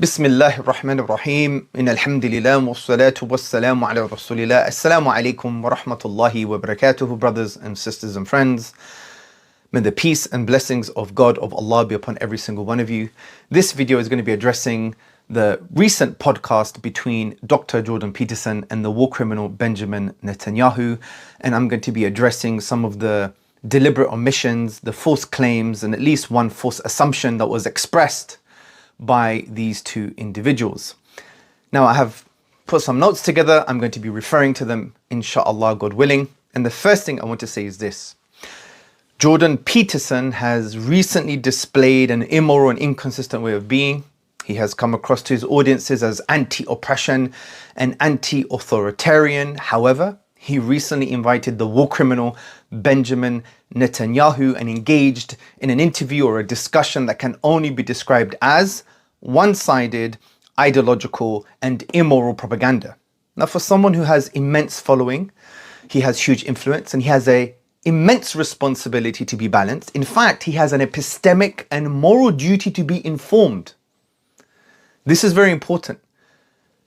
Bismillah ar-Rahman ar-Rahim. Alhamdulillah wa salatu wa salamu ala Rasulillah. Assalamu alaikum wa rahmatullahi wa barakatuhu, brothers and sisters and friends. May the peace and blessings of God, of Allah, be upon every single one of you. This video is going to be addressing the recent podcast between Dr. Jordan Peterson and the war criminal Benjamin Netanyahu. And I'm going to be addressing some of the deliberate omissions, the false claims, and at least one false assumption that was expressed by these two individuals. Now, I have put some notes together. I'm going to be referring to them, inshallah, God willing. And the first thing I want to say is this. Jordan Peterson has recently displayed an immoral and inconsistent way of being. He has come across to his audiences as anti-oppression and anti-authoritarian. However, he recently invited the war criminal Benjamin Netanyahu and engaged in an interview or a discussion that can only be described as one-sided, ideological, and immoral propaganda. Now, for someone who has immense following, he has huge influence, and he has an immense responsibility to be balanced. In fact, he has an epistemic and moral duty to be informed. This is very important.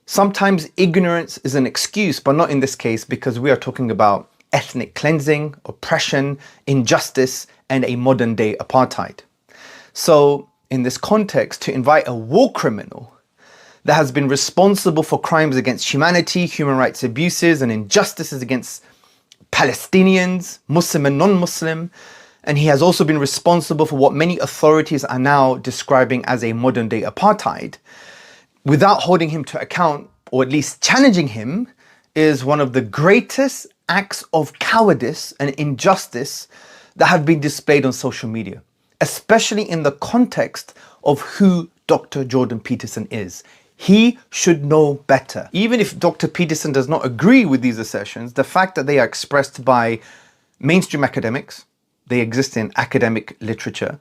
Sometimes ignorance is an excuse, but not in this case, because we are talking about ethnic cleansing, oppression, injustice, and a modern day apartheid. So in this context, to invite a war criminal that has been responsible for crimes against humanity, human rights abuses, and injustices against Palestinians, Muslim and non-Muslim, and he has also been responsible for what many authorities are now describing as a modern day apartheid, without holding him to account, or at least challenging him, is one of the greatest acts of cowardice and injustice that have been displayed on social media, especially in the context of who Dr. Jordan Peterson is. He should know better. Even if Dr. Peterson does not agree with these assertions, the fact that they are expressed by mainstream academics, they exist in academic literature,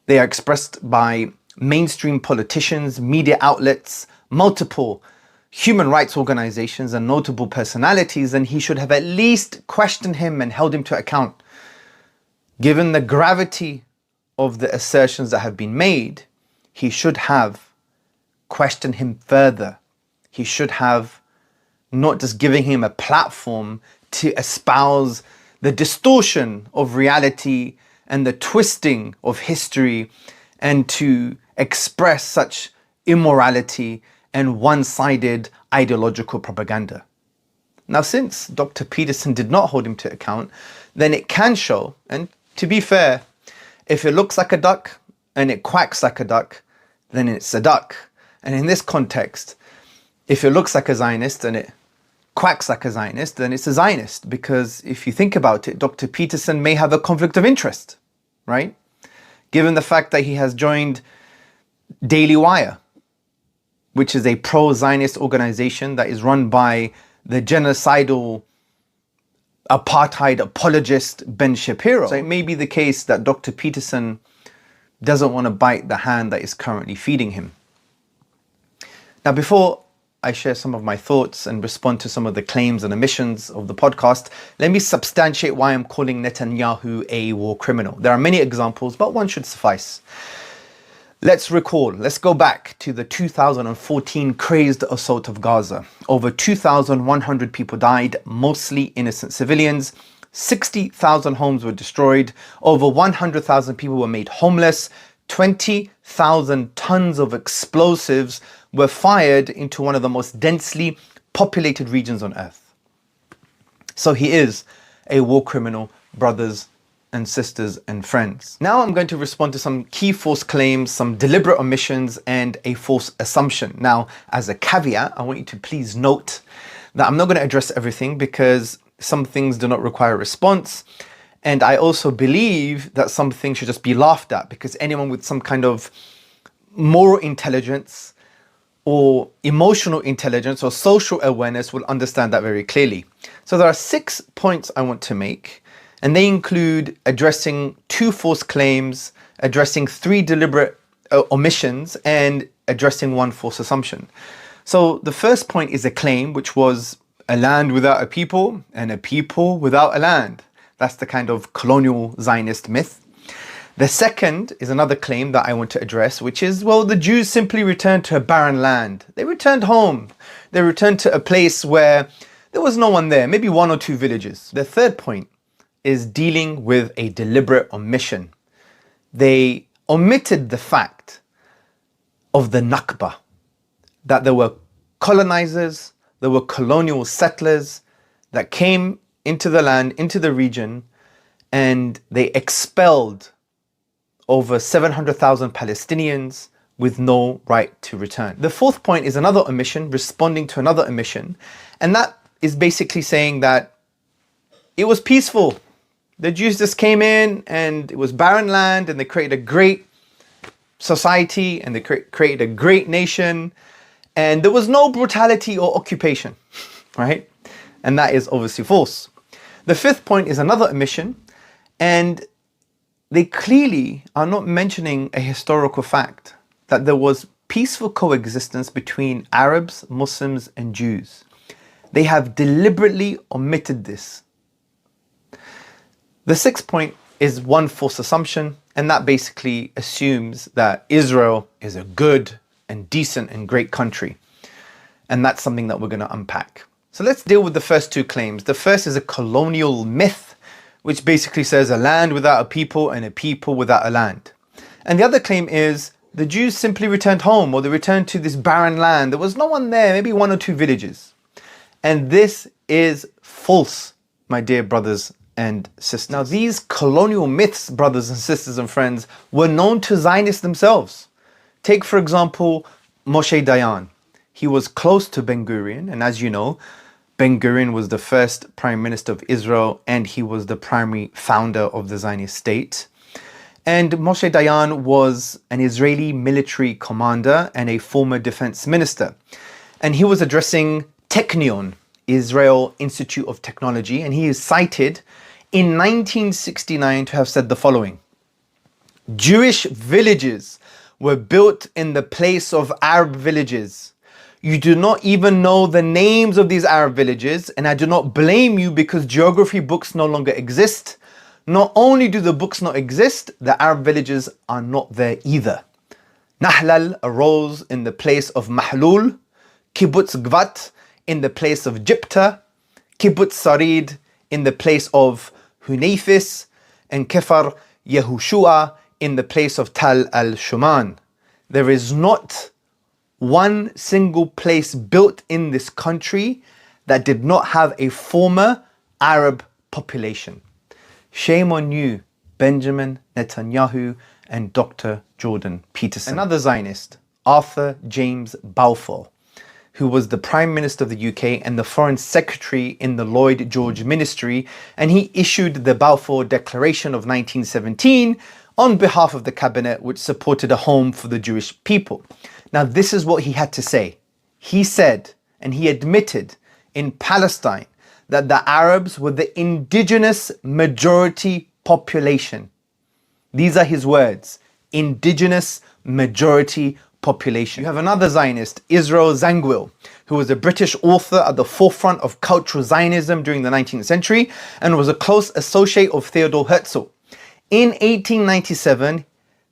they are expressed by mainstream politicians, media outlets, multiple human rights organizations, and notable personalities, then he should have at least questioned him and held him to account. Given the gravity of the assertions that have been made, he should have questioned him further. He should have not just given him a platform to espouse the distortion of reality and the twisting of history, and to express such immorality and one-sided ideological propaganda. Now, since Dr. Peterson did not hold him to account, then it can show, and to be fair, if it looks like a duck and it quacks like a duck, then it's a duck. And in this context, if it looks like a Zionist and it quacks like a Zionist, then it's a Zionist. Because if you think about it, Dr. Peterson may have a conflict of interest, right? Given the fact that he has joined Daily Wire, which is a pro-Zionist organization that is run by the genocidal apartheid apologist Ben Shapiro. So it may be the case that Dr. Peterson doesn't want to bite the hand that is currently feeding him. Now, before I share some of my thoughts and respond to some of the claims and omissions of the podcast, let me substantiate why I'm calling Netanyahu a war criminal. There are many examples, but one should suffice. Let's go back to the 2014 crazed assault of Gaza. Over 2,100 people died, mostly innocent civilians. 60,000 homes were destroyed. Over 100,000 people were made homeless. 20,000 tons of explosives were fired into one of the most densely populated regions on earth. So he is a war criminal, brothers and sisters and friends. Now I'm going to respond to some key false claims, some deliberate omissions, and a false assumption. Now, as a caveat, I want you to please note that I'm not going to address everything, because some things do not require a response. And I also believe that some things should just be laughed at, because anyone with some kind of moral intelligence or emotional intelligence or social awareness will understand that very clearly. So there are 6 points I want to make, and they include addressing 2 false claims, addressing 3 deliberate omissions, and addressing 1 false assumption. So the first point is a claim, which was a land without a people and a people without a land. That's the kind of colonial Zionist myth. The second is another claim that I want to address, which is, well, the Jews simply returned to a barren land. They returned home. They returned to a place where there was no one there, maybe one or two villages. The third point is dealing with a deliberate omission. They omitted the fact of the Nakba, that there were colonizers, there were colonial settlers that came into the land, into the region, and they expelled over 700,000 Palestinians with no right to return. The fourth point is another omission, responding to another omission, and that is basically saying that it was peaceful. The Jews just came in and it was barren land, and they created a great society, and they created a great nation, and there was no brutality or occupation, right? And that is obviously false. The fifth point is another omission, and they clearly are not mentioning a historical fact that there was peaceful coexistence between Arabs, Muslims, and Jews. They have deliberately omitted this. The sixth point is one false assumption, and that basically assumes that Israel is a good and decent and great country. And that's something that we're going to unpack. So let's deal with the first two claims. The first is a colonial myth, which basically says a land without a people and a people without a land. And the other claim is the Jews simply returned home, or they returned to this barren land. There was no one there, maybe one or two villages. And this is false, my dear brothers and sisters. Now, these colonial myths, brothers and sisters and friends, were known to Zionists themselves. Take, for example, Moshe Dayan. He was close to Ben Gurion, and as you know, Ben Gurion was the first Prime Minister of Israel, and he was the primary founder of the Zionist state. And Moshe Dayan was an Israeli military commander and a former defense minister. And he was addressing Technion, Israel Institute of Technology, and he is cited in 1969 to have said the following: Jewish villages were built in the place of Arab villages. You do not even know the names of these Arab villages, and I do not blame you because geography books no longer exist. Not only do the books not exist, the Arab villages are not there either. Nahlal arose in the place of Mahlul, Kibbutz Gvat in the place of Jipta, Kibbutz Sarid in the place of Hunayfis, and Kefar Yehushua in the place of Tal al-Shuman. There is not one single place built in this country that did not have a former Arab population. Shame on you, Benjamin Netanyahu and Dr. Jordan Peterson. Another Zionist, Arthur James Balfour, who was the Prime Minister of the UK and the Foreign Secretary in the Lloyd George Ministry, and he issued the Balfour Declaration of 1917 on behalf of the cabinet, which supported a home for the Jewish people. Now, this is what he had to say. He said, and he admitted in Palestine, that the Arabs were the indigenous majority population. These are his words, indigenous majority population. You have another Zionist, Israel Zangwill, who was a British author at the forefront of cultural Zionism during the 19th century and was a close associate of Theodor Herzl. In 1897,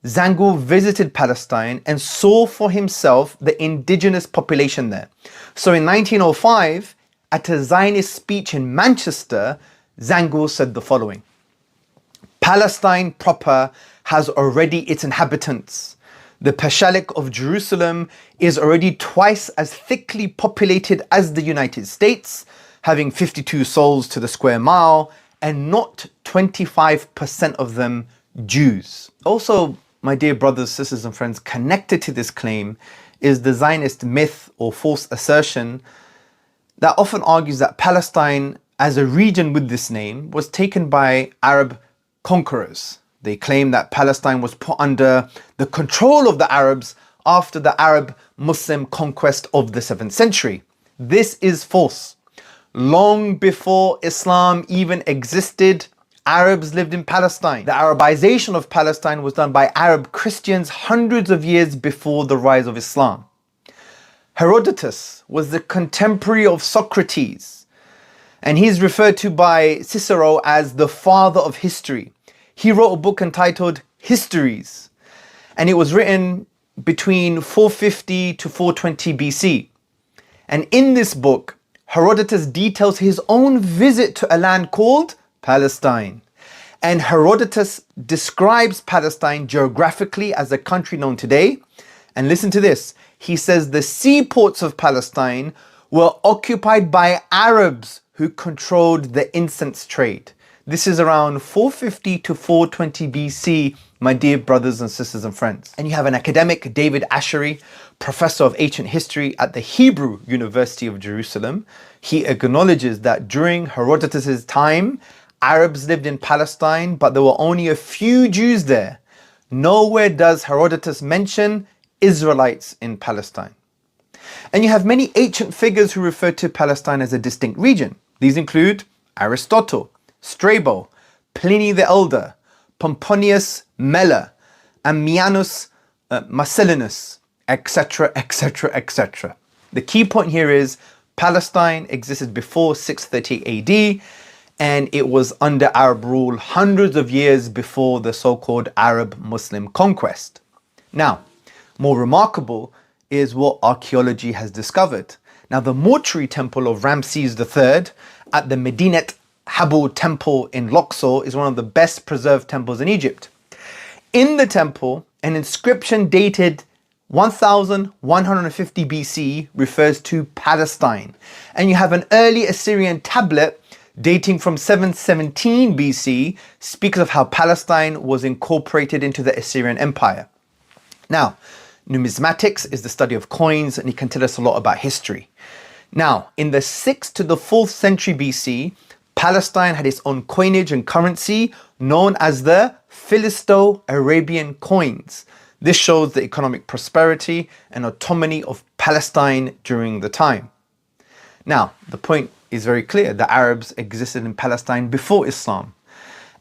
Zangwill visited Palestine and saw for himself the indigenous population there. So in 1905, at a Zionist speech in Manchester, Zangwill said the following: Palestine proper has already its inhabitants. The Pashalik of Jerusalem is already twice as thickly populated as the United States, having 52 souls to the square mile, and not 25% of them Jews. Also, my dear brothers, sisters, and friends, connected to this claim is the Zionist myth or false assertion that often argues that Palestine, as a region with this name, was taken by Arab conquerors. They claim that Palestine was put under the control of the Arabs after the Arab-Muslim conquest of the 7th century. This is false. Long before Islam even existed, Arabs lived in Palestine. The Arabization of Palestine was done by Arab Christians hundreds of years before the rise of Islam. Herodotus was the contemporary of Socrates, and he's referred to by Cicero as the father of history. He wrote a book entitled Histories. And it was written between 450 to 420 BC. And in this book, Herodotus details his own visit to a land called Palestine. And Herodotus describes Palestine geographically as a country known today. And listen to this. He says the seaports of Palestine were occupied by Arabs who controlled the incense trade. This is around 450 to 420 BC, my dear brothers and sisters and friends. And you have an academic, David Ashery, professor of ancient history at the Hebrew University of Jerusalem. He acknowledges that during Herodotus' time, Arabs lived in Palestine, but there were only a few Jews there. Nowhere does Herodotus mention Israelites in Palestine. And you have many ancient figures who refer to Palestine as a distinct region. These include Aristotle, Strabo, Pliny the Elder, Pomponius Mela, Ammianus Marcellinus, etc., etc., etc. The key point here is Palestine existed before 630 AD, and it was under Arab rule hundreds of years before the so-called Arab-Muslim conquest. Now, more remarkable is what archaeology has discovered. Now, the mortuary temple of Ramses III at the Medinet Habu temple in Luxor is one of the best preserved temples in Egypt. In the temple, an inscription dated 1150 BC refers to Palestine. And you have an early Assyrian tablet dating from 717 BC speaks of how Palestine was incorporated into the Assyrian Empire. Now, numismatics is the study of coins, and it can tell us a lot about history. Now, in the 6th to the 4th century BC, Palestine had its own coinage and currency known as the Philisto-Arabian coins. This shows the economic prosperity and autonomy of Palestine during the time. Now, the point is very clear. The Arabs existed in Palestine before Islam.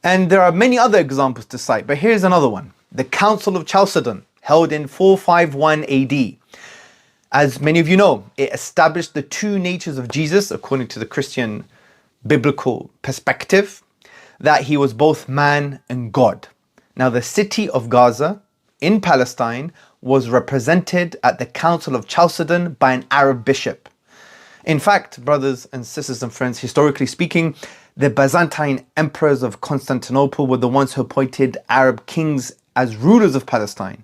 And there are many other examples to cite, but here's another one. The Council of Chalcedon, held in 451 AD. As many of you know, it established the two natures of Jesus according to the Christian biblical perspective, that he was both man and God. Now, the city of Gaza in Palestine was represented at the Council of Chalcedon by an Arab bishop. In fact, brothers and sisters and friends, historically speaking, the Byzantine emperors of Constantinople were the ones who appointed Arab kings as rulers of Palestine.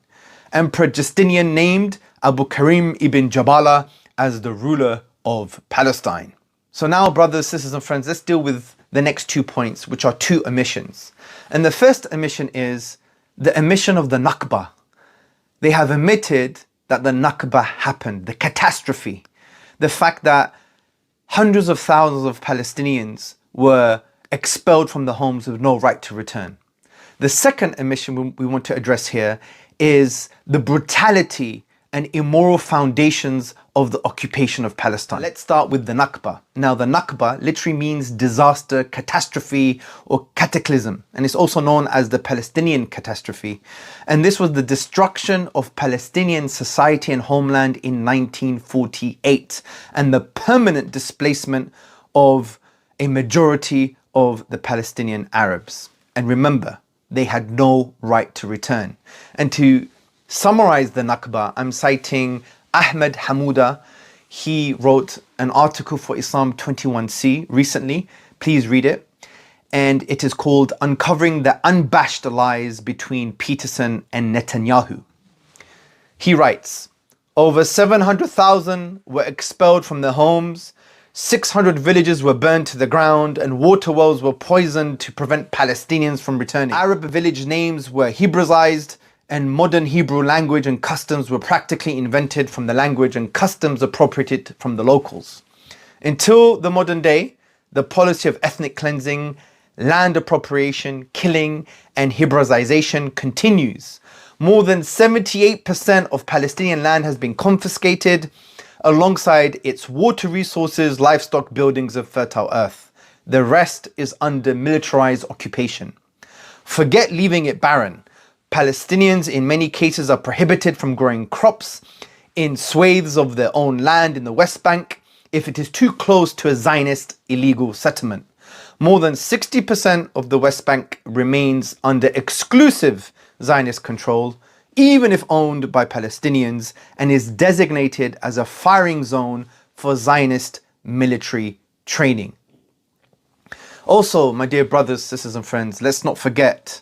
Emperor Justinian named Abu Karim ibn Jabala as the ruler of Palestine. So now, brothers, sisters and friends, let's deal with the next 2 points, which are two omissions. And the first omission is the omission of the Nakba. They have omitted that the Nakba happened, the catastrophe. The fact that hundreds of thousands of Palestinians were expelled from the homes with no right to return. The second omission we want to address here is the brutality and immoral foundations of the occupation of Palestine. Let's start with the Nakba. Now, the Nakba literally means disaster, catastrophe, or cataclysm. And it's also known as the Palestinian catastrophe. And this was the destruction of Palestinian society and homeland in 1948 and the permanent displacement of a majority of the Palestinian Arabs. And remember, they had no right to return. And to summarize the Nakba, I'm citing Ahmed Hamouda. He wrote an article for Islam 21C recently. Please read it. And it is called Uncovering the Unabashed Lies Between Peterson and Netanyahu. He writes, over 700,000 were expelled from their homes, 600 villages were burned to the ground, and water wells were poisoned to prevent Palestinians from returning. Arab village names were Hebraized, and modern Hebrew language and customs were practically invented from the language and customs appropriated from the locals. Until the modern day, the policy of ethnic cleansing, land appropriation, killing, and Hebraization continues. More than 78% of Palestinian land has been confiscated, alongside its water resources, livestock, buildings, and fertile earth. The rest is under militarized occupation. Forget leaving it barren. Palestinians in many cases are prohibited from growing crops in swathes of their own land in the West Bank if it is too close to a Zionist illegal settlement. More than 60% of the West Bank remains under exclusive Zionist control, even if owned by Palestinians, and is designated as a firing zone for Zionist military training. Also, my dear brothers, sisters and friends, let's not forget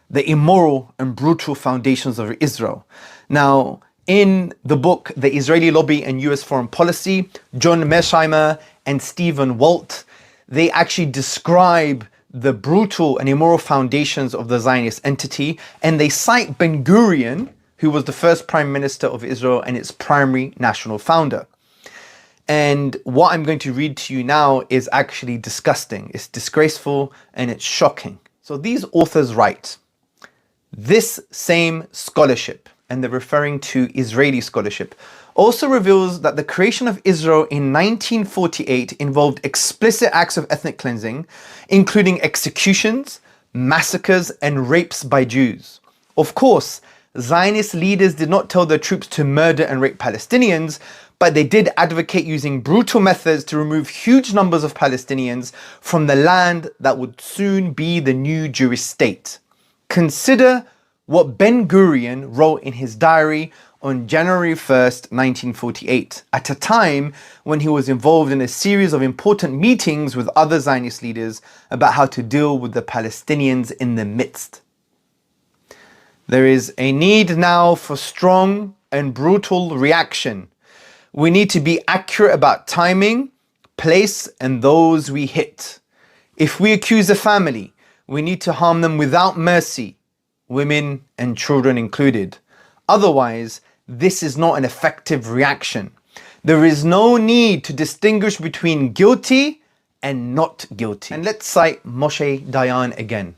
the immoral and brutal foundations of Israel. Now, in the book, The Israeli Lobby and US Foreign Policy, John Mearsheimer and Stephen Walt, they actually describe the brutal and immoral foundations of the Zionist entity, and they cite Ben-Gurion, who was the first prime minister of Israel and its primary national founder. And what I'm going to read to you now is actually disgusting. It's disgraceful and it's shocking. So these authors write, this same scholarship, and they're referring to Israeli scholarship, also reveals that the creation of Israel in 1948 involved explicit acts of ethnic cleansing, including executions, massacres, and rapes by Jews. Of course, Zionist leaders did not tell their troops to murder and rape Palestinians, but they did advocate using brutal methods to remove huge numbers of Palestinians from the land that would soon be the new Jewish state. Consider what Ben-Gurion wrote in his diary on January 1st, 1948, at a time when he was involved in a series of important meetings with other Zionist leaders about how to deal with the Palestinians in the midst. There is a need now for strong and brutal reaction. We need to be accurate about timing, place, and those we hit. If we accuse a family, we need to harm them without mercy, women and children included. Otherwise, this is not an effective reaction. There is no need to distinguish between guilty and not guilty. And let's cite Moshe Dayan again,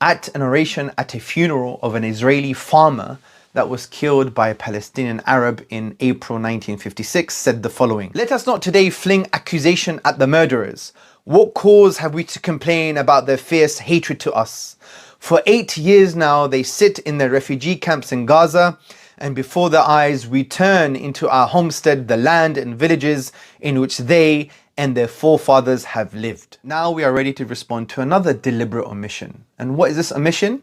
at an oration at a funeral of an Israeli farmer that was killed by a Palestinian Arab in April 1956, said the following: "Let us not today fling accusation at the murderers. What cause have we to complain about their fierce hatred to us? For 8 years now they sit in their refugee camps in Gaza, and before their eyes we turn into our homestead the land and villages in which they and their forefathers have lived." Now we are ready to respond to another deliberate omission. And what is this omission?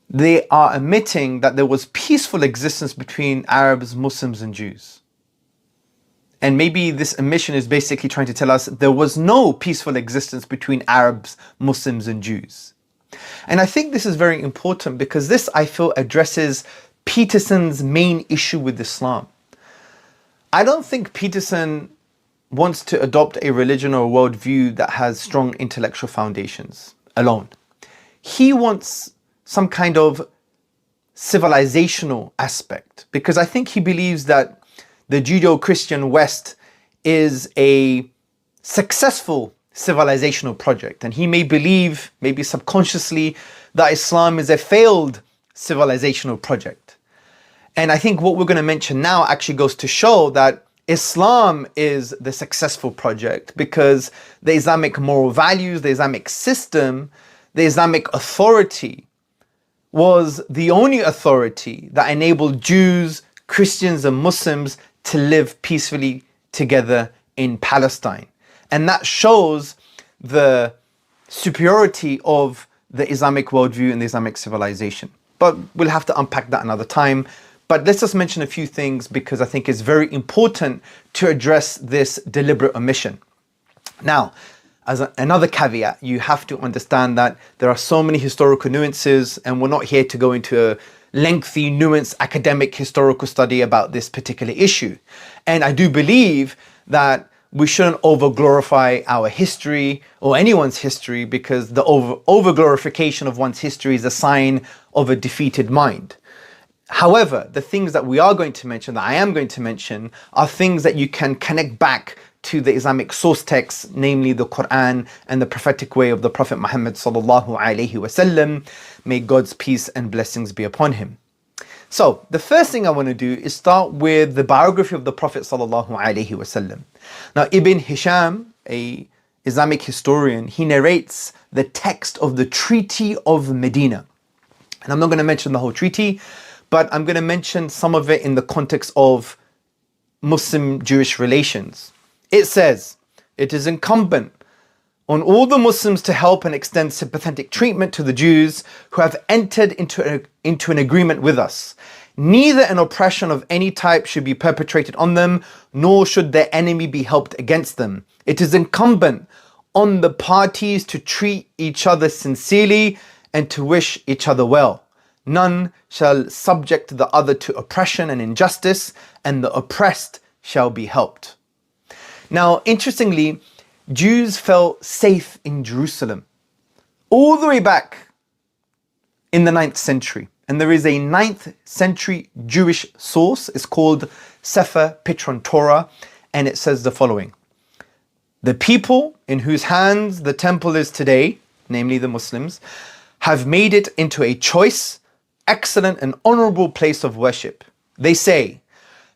They are admitting that there was peaceful existence between Arabs, Muslims, and Jews. And maybe this omission is basically trying to tell us there was no peaceful existence between Arabs, Muslims, and Jews. And I think this is very important because this, I feel, addresses Peterson's main issue with Islam. I don't think Peterson wants to adopt a religion or a worldview that has strong intellectual foundations alone. He wants some kind of civilizational aspect, because I think he believes that the Judeo-Christian West is a successful civilizational project, and he may believe, maybe subconsciously, that Islam is a failed civilizational project. And I think what we're going to mention now actually goes to show that Islam is the successful project, because the Islamic moral values, the Islamic system, the Islamic authority was the only authority that enabled Jews, Christians, and Muslims to live peacefully together in Palestine. And that shows the superiority of the Islamic worldview and the Islamic civilization. But we'll have to unpack that another time. But let's just mention a few things because I think it's very important to address this deliberate omission. Now, as another caveat, you have to understand that there are so many historical nuances, and we're not here to go into a lengthy, nuanced academic historical study about this particular issue. And I do believe that we shouldn't over-glorify our history or anyone's history, because the over-glorification of one's history is a sign of a defeated mind. However, the things that we are going to mention, that I am going to mention, are things that you can connect back to the Islamic source texts, namely the Quran and the prophetic way of the Prophet Muhammad sallallahu alaihi wasallam. May God's peace and blessings be upon him. So, the first thing I want to do is start with the biography of the Prophet sallallahu alaihi wasallam. Now, Ibn Hisham, a Islamic historian, he narrates the text of the Treaty of Medina. And I'm not going to mention the whole treaty, but I'm going to mention some of it in the context of Muslim-Jewish relations. It says, "It is incumbent on all the Muslims to help and extend sympathetic treatment to the Jews who have entered into an agreement with us. Neither an oppression of any type should be perpetrated on them, nor should their enemy be helped against them. It is incumbent on the parties to treat each other sincerely and to wish each other well. None shall subject the other to oppression and injustice, and the oppressed shall be helped. Now, interestingly, Jews felt safe in Jerusalem all the way back in the 9th century. And there is a 9th century Jewish source. It's called Sefer, Pitron, Torah. And it says the following: the people in whose hands the temple is today, namely the Muslims, have made it into a choice, excellent and honorable place of worship. They say,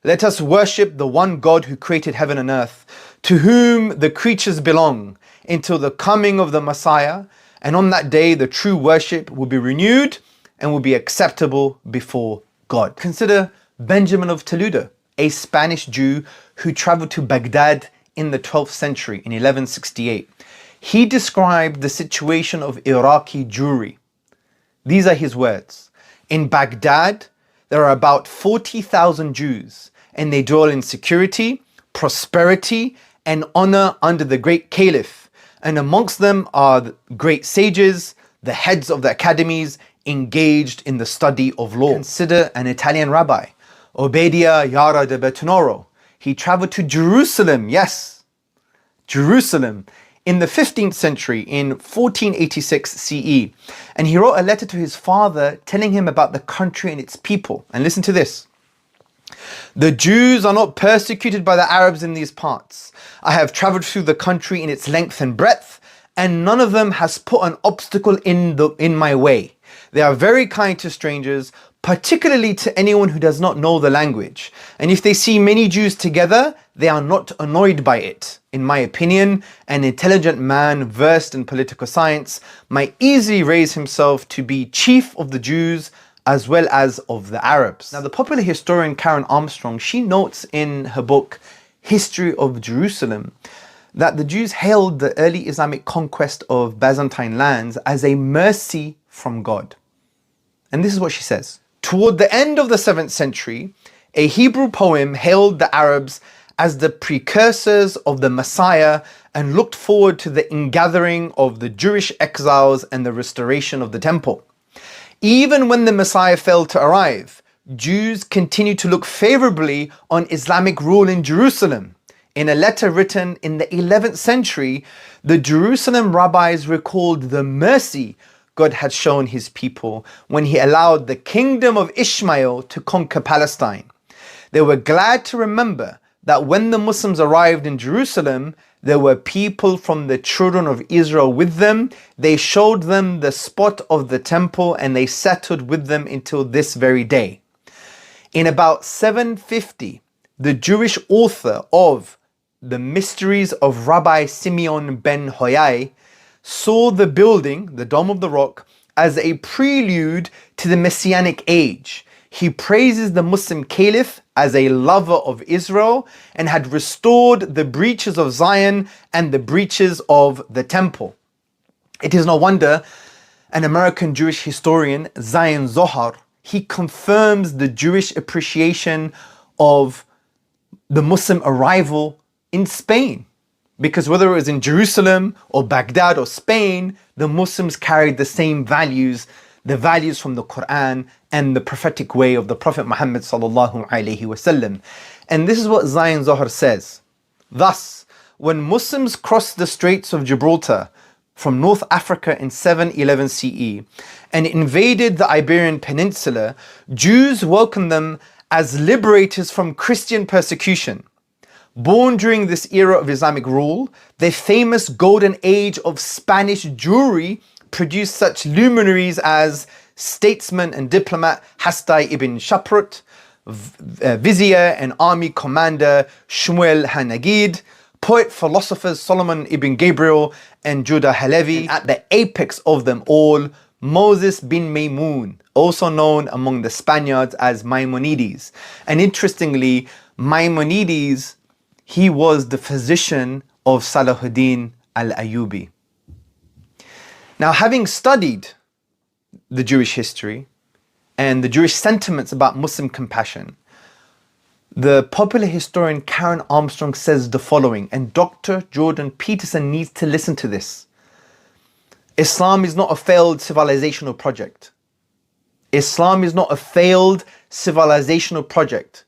let us worship the one God who created heaven and earth, to whom the creatures belong, until the coming of the Messiah. And on that day, the true worship will be renewed and will be acceptable before God. Consider Benjamin of Toledo, a Spanish Jew who traveled to Baghdad in the 12th century in 1168. He described the situation of Iraqi Jewry. These are his words: in Baghdad, there are about 40,000 Jews, and they dwell in security, prosperity, and honor under the great caliph. And amongst them are the great sages, the heads of the academies, engaged in the study of law. Consider an Italian rabbi, Obedia Yara de Bertonoro. He traveled to Jerusalem, yes, Jerusalem, in the 15th century, in 1486 CE. And he wrote a letter to his father telling him about the country and its people. And listen to this: the Jews are not persecuted by the Arabs in these parts. I have traveled through the country in its length and breadth, and none of them has put an obstacle in my way. They are very kind to strangers, particularly to anyone who does not know the language. And if they see many Jews together, they are not annoyed by it. In my opinion, an intelligent man versed in political science might easily raise himself to be chief of the Jews as well as of the Arabs. Now, the popular historian Karen Armstrong, she notes in her book, History of Jerusalem, that the Jews hailed the early Islamic conquest of Byzantine lands as a mercy from God. And this is what she says: toward the end of the 7th century, a Hebrew poem hailed the Arabs as the precursors of the Messiah and looked forward to the ingathering of the Jewish exiles and the restoration of the temple. Even when the Messiah failed to arrive, Jews continued to look favorably on Islamic rule in Jerusalem. In a letter written in the 11th century, the Jerusalem rabbis recalled the mercy God had shown his people when he allowed the kingdom of Ishmael to conquer Palestine. They were glad to remember that when the Muslims arrived in Jerusalem, there were people from the children of Israel with them. They showed them the spot of the temple and they settled with them until this very day. In about 750, the Jewish author of the Mysteries of Rabbi Simeon ben Hoyai saw the building, the Dome of the Rock, as a prelude to the Messianic age. He praises the Muslim Caliph as a lover of Israel and had restored the breaches of Zion and the breaches of the temple. It is no wonder an American Jewish historian, Zion Zohar, he confirms the Jewish appreciation of the Muslim arrival in Spain. Because whether it was in Jerusalem or Baghdad or Spain, the Muslims carried the same values, the values from the Quran and the prophetic way of the Prophet Muhammad sallallahu alaihi wasallam. And this is what Zion Zohar says: thus, when Muslims crossed the Straits of Gibraltar from North Africa in 711 CE and invaded the Iberian Peninsula, Jews welcomed them as liberators from Christian persecution. Born during this era of Islamic rule, the famous golden age of Spanish Jewry produced such luminaries as statesman and diplomat Hasdai ibn Shaprut, vizier and army commander Shmuel Hanagid, poet philosophers Solomon ibn Gabriel and Judah Halevi, and at the apex of them all, Moses bin Maymun, also known among the Spaniards as Maimonides. And interestingly, Maimonides, he was the physician of Salahuddin al-Ayyubi. Now, having studied the Jewish history and the Jewish sentiments about Muslim compassion, the popular historian Karen Armstrong says the following, and Dr. Jordan Peterson needs to listen to this. Islam is not a failed civilizational project. Islam is not a failed civilizational project.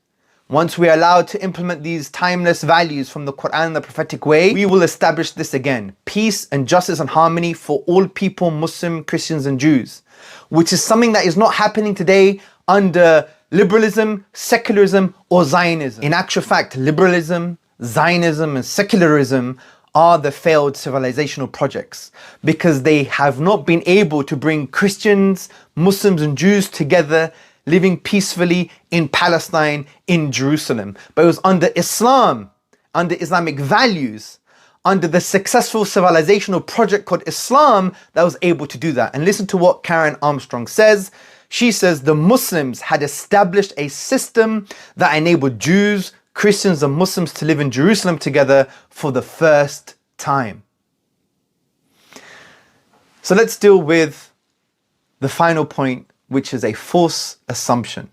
Once we are allowed to implement these timeless values from the Quran and the prophetic way, we will establish this again. Peace and justice and harmony for all people, Muslim, Christians and Jews. Which is something that is not happening today under liberalism, secularism or Zionism. In actual fact, liberalism, Zionism and secularism are the failed civilizational projects because they have not been able to bring Christians, Muslims and Jews together living peacefully in Palestine, in Jerusalem. But it was under Islam, under Islamic values, under the successful civilizational project called Islam that was able to do that. And listen to what Karen Armstrong says. She says the Muslims had established a system that enabled Jews, Christians and Muslims to live in Jerusalem together for the first time. So let's deal with the final point, which is a false assumption.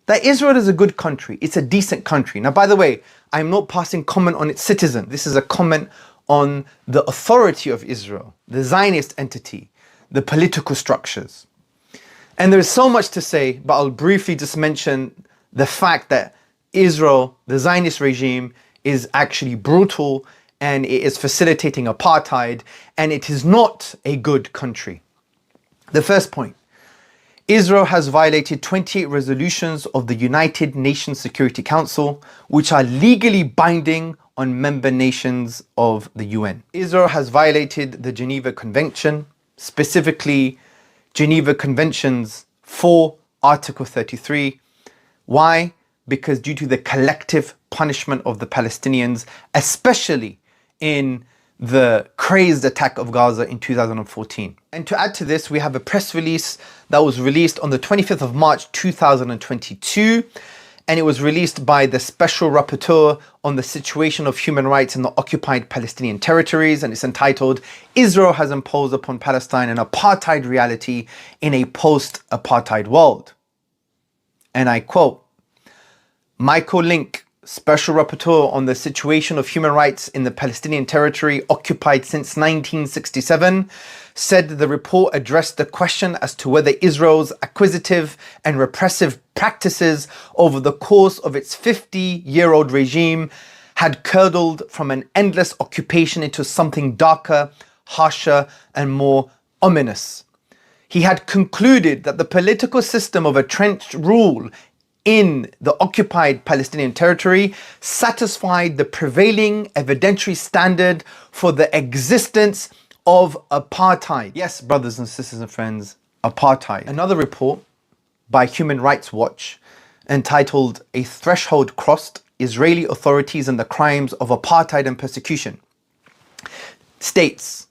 That Israel is a good country, it's a decent country. Now, by the way, I'm not passing comment on its citizen. This is a comment on the authority of Israel, the Zionist entity, the political structures. And there is so much to say, but I'll briefly just mention the fact that Israel, the Zionist regime, is actually brutal and it is facilitating apartheid and it is not a good country. The first point. Israel has violated 28 resolutions of the United Nations Security Council, which are legally binding on member nations of the UN. Israel has violated the Geneva Convention, specifically Geneva Conventions 4, Article 33. Why? Because due to the collective punishment of the Palestinians, especially in the crazed attack of Gaza in 2014. And to add to this, we have a press release that was released on the 25th of March 2022, and it was released by the Special Rapporteur on the Situation of Human Rights in the Occupied Palestinian Territories, and it's entitled, Israel has imposed upon Palestine an apartheid reality in a post-apartheid world. And I quote, Michael Link, Special Rapporteur on the Situation of Human Rights in the Palestinian Territory occupied since 1967, said the report addressed the question as to whether Israel's acquisitive and repressive practices over the course of its 50-year-old regime had curdled from an endless occupation into something darker, harsher, and more ominous. He had concluded that the political system of entrenched rule in the occupied Palestinian territory satisfied the prevailing evidentiary standard for the existence of apartheid. Yes, brothers and sisters and friends, apartheid. Another report by Human Rights Watch entitled A Threshold Crossed, Israeli Authorities and the Crimes of Apartheid and Persecution states,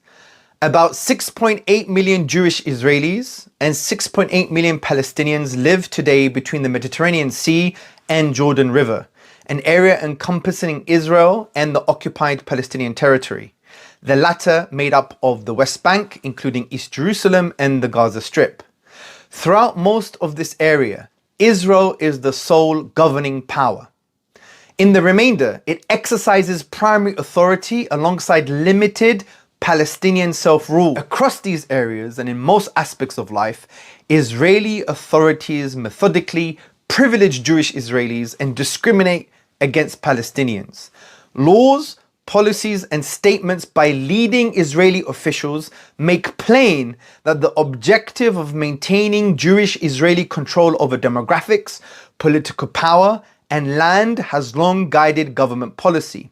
about 6.8 million Jewish Israelis and 6.8 million Palestinians live today between the Mediterranean Sea and Jordan River, an area encompassing Israel and the occupied Palestinian territory, the latter made up of the West Bank, including East Jerusalem and the Gaza Strip. Throughout most of this area, Israel is the sole governing power. In the remainder, it exercises primary authority alongside limited Palestinian self-rule. Across these areas and in most aspects of life, Israeli authorities methodically privilege Jewish Israelis and discriminate against Palestinians. Laws, policies and statements by leading Israeli officials make plain that the objective of maintaining Jewish Israeli control over demographics, political power and land has long guided government policy.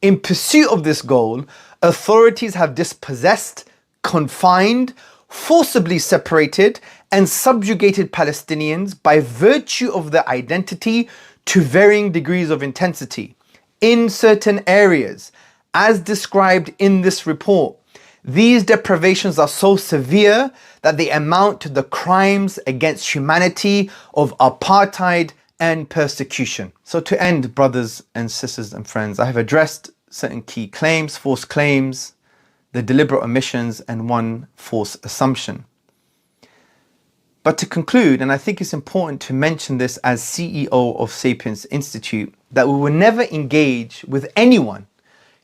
In pursuit of this goal, authorities have dispossessed, confined, forcibly separated, and subjugated Palestinians by virtue of their identity to varying degrees of intensity. In certain areas, as described in this report, these deprivations are so severe that they amount to the crimes against humanity of apartheid and persecution. So to end, brothers and sisters and friends, I have addressed certain key claims, false claims the deliberate omissions, and one false assumption. But to conclude, and I think it's important to mention this as CEO of Sapiens Institute, that we will never engage with anyone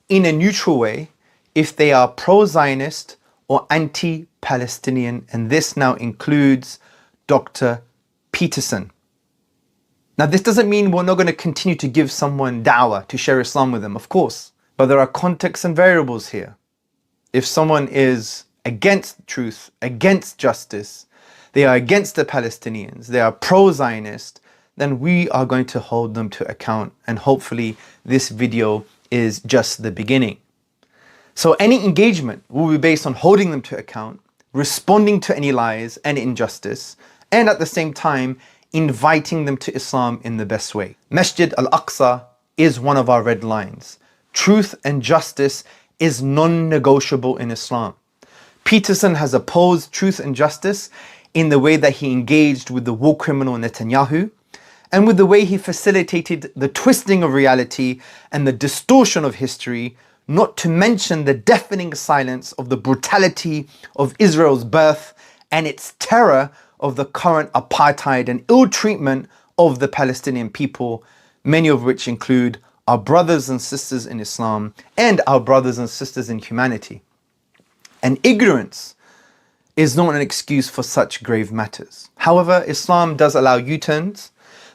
in a neutral way if they are pro-Zionist or anti-Palestinian, and this now includes Dr. Peterson. Now, this doesn't mean we're not going to continue to give someone da'wah, to share Islam with them, of course, but there are contexts and variables here. If someone is against truth, against justice, they are against the Palestinians, they are pro-Zionist, then we are going to hold them to account, and hopefully this video is just the beginning. So any engagement will be based on holding them to account, responding to any lies and injustice, and at the same time inviting them to Islam in the best way. Masjid al-Aqsa is one of our red lines. Truth and justice is non-negotiable in Islam. Peterson has opposed truth and justice in the way that he engaged with the war criminal Netanyahu, and with the way he facilitated the twisting of reality and the distortion of history, not to mention the deafening silence of the brutality of Israel's birth and its terror of the current apartheid and ill treatment of the Palestinian people, many of which include our brothers and sisters in Islam and our brothers and sisters in humanity. And ignorance is not an excuse for such grave matters. However, Islam does allow U-turns.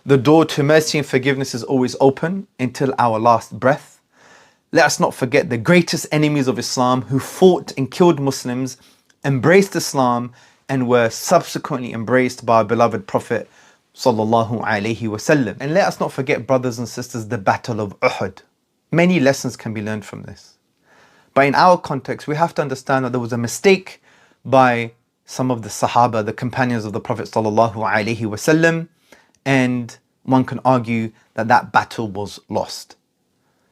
The door to mercy and forgiveness is always open until our last breath. Let us not forget the greatest enemies of Islam who fought and killed Muslims, embraced Islam, and were subsequently embraced by our beloved Prophet sallallahu alaihi wasallam. And let us not forget, brothers and sisters, the Battle of Uhud. Many lessons can be learned from this. But in our context, we have to understand that there was a mistake by some of the Sahaba, the companions of the Prophet sallallahu alaihi wasallam, and one can argue that that battle was lost.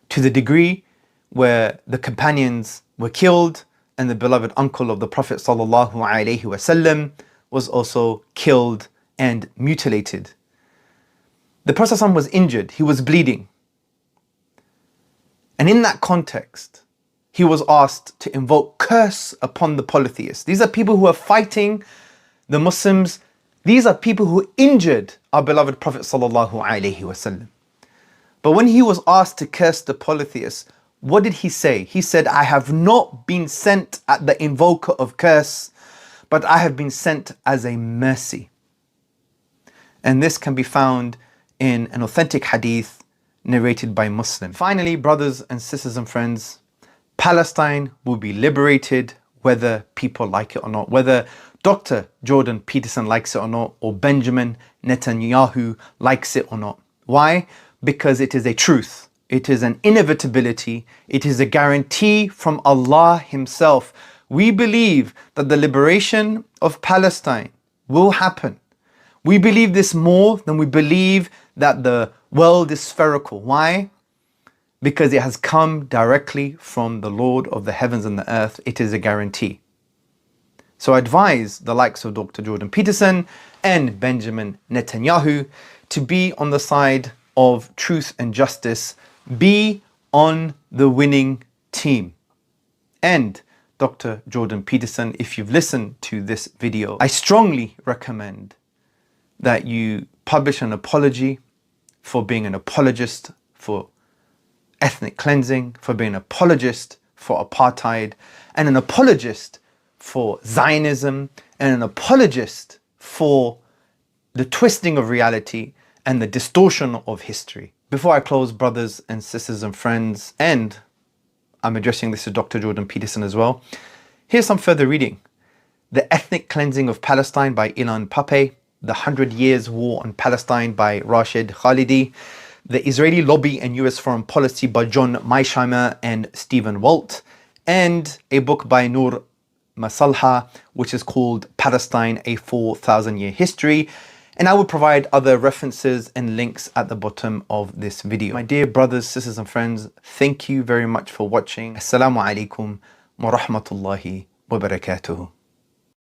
To the degree where the companions were killed and the beloved uncle of the Prophet sallallahu alaihi wasallam was also killed and mutilated. The Prophet ﷺ was injured, he was bleeding. And in that context, he was asked to invoke curse upon the polytheists. These are people who are fighting the Muslims. These are people who injured our beloved Prophet sallallahu alaihi wasallam. But when he was asked to curse the polytheists, what did he say? He said, I have not been sent as the invoker of curse, but I have been sent as a mercy. And this can be found in an authentic hadith narrated by Muslim. Finally, brothers and sisters and friends, Palestine will be liberated whether people like it or not, whether Dr. Jordan Peterson likes it or not, or Benjamin Netanyahu likes it or not. Why? Because it is a truth. It is an inevitability. It is a guarantee from Allah Himself. We believe that the liberation of Palestine will happen. We believe this more than we believe that the world is spherical. Why? Because it has come directly from the Lord of the heavens and the earth. It is a guarantee. So I advise the likes of Dr. Jordan Peterson and Benjamin Netanyahu to be on the side of truth and justice. Be on the winning team. And Dr. Jordan Peterson, if you've listened to this video, I strongly recommend that you publish an apology for being an apologist for ethnic cleansing, for being an apologist for apartheid, and an apologist for Zionism, and an apologist for the twisting of reality and the distortion of history. Before I close, brothers and sisters and friends, and I'm addressing this to Dr. Jordan Peterson as well, here's some further reading. The Ethnic Cleansing of Palestine by Ilan Pappe, The 100 Years War on Palestine by Rashid, Khalidi, The Israeli Lobby and US Foreign Policy by John Mearsheimer and Stephen Walt, and a book by Nur Masalha, which is called Palestine, a 4,000-Year History. And I will provide other references and links at the bottom of this video. My dear brothers, sisters and friends, thank you very much for watching. Assalamu alaikum wa rahmatullahi wa barakatuhu.